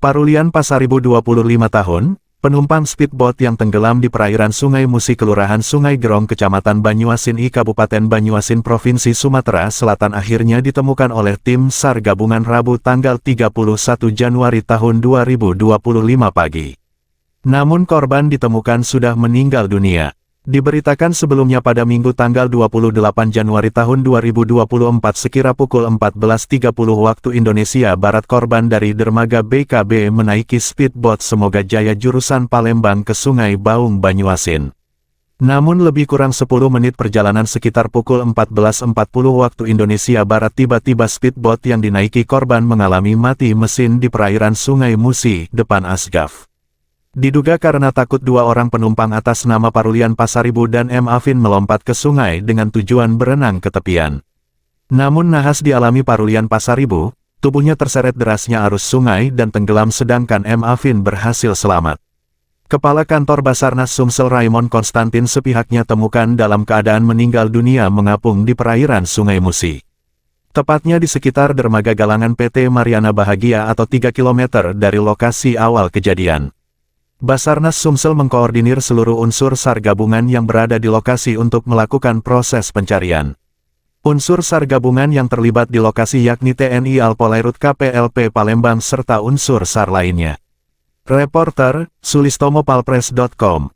Parulian Pasaribu 25 tahun, penumpang speedboat yang tenggelam di perairan Sungai Musi Kelurahan Sungai Gerong Kecamatan Banyuasin I Kabupaten Banyuasin Provinsi Sumatera Selatan akhirnya ditemukan oleh tim SAR gabungan Rabu tanggal 31 Januari tahun 2025 pagi. Namun korban ditemukan sudah meninggal dunia. Diberitakan sebelumnya pada Minggu tanggal 28 Januari tahun 2024 sekira pukul 14.30 waktu Indonesia Barat korban dari dermaga BKB menaiki speedboat Semoga Jaya jurusan Palembang ke Sungai Baung Banyuasin. Namun lebih kurang 10 menit perjalanan sekitar pukul 14.40 waktu Indonesia Barat tiba-tiba speedboat yang dinaiki korban mengalami mati mesin di perairan Sungai Musi, depan Asgaf. Diduga karena takut dua orang penumpang atas nama Parulian Pasaribu dan M. Afin melompat ke sungai dengan tujuan berenang ke tepian. Namun nahas dialami Parulian Pasaribu, tubuhnya terseret derasnya arus sungai dan tenggelam sedangkan M. Afin berhasil selamat. Kepala Kantor Basarnas Sumsel Raymond Konstantin sepihaknya temukan dalam keadaan meninggal dunia mengapung di perairan Sungai Musi. Tepatnya di sekitar dermaga galangan PT Mariana Bahagia atau 3 km dari lokasi awal kejadian. Basarnas Sumsel mengkoordinir seluruh unsur SAR gabungan yang berada di lokasi untuk melakukan proses pencarian. Unsur SAR gabungan yang terlibat di lokasi yakni TNI Al-Polairut KPLP Palembang serta unsur SAR lainnya. Reporter, Sulistomo Palpres.com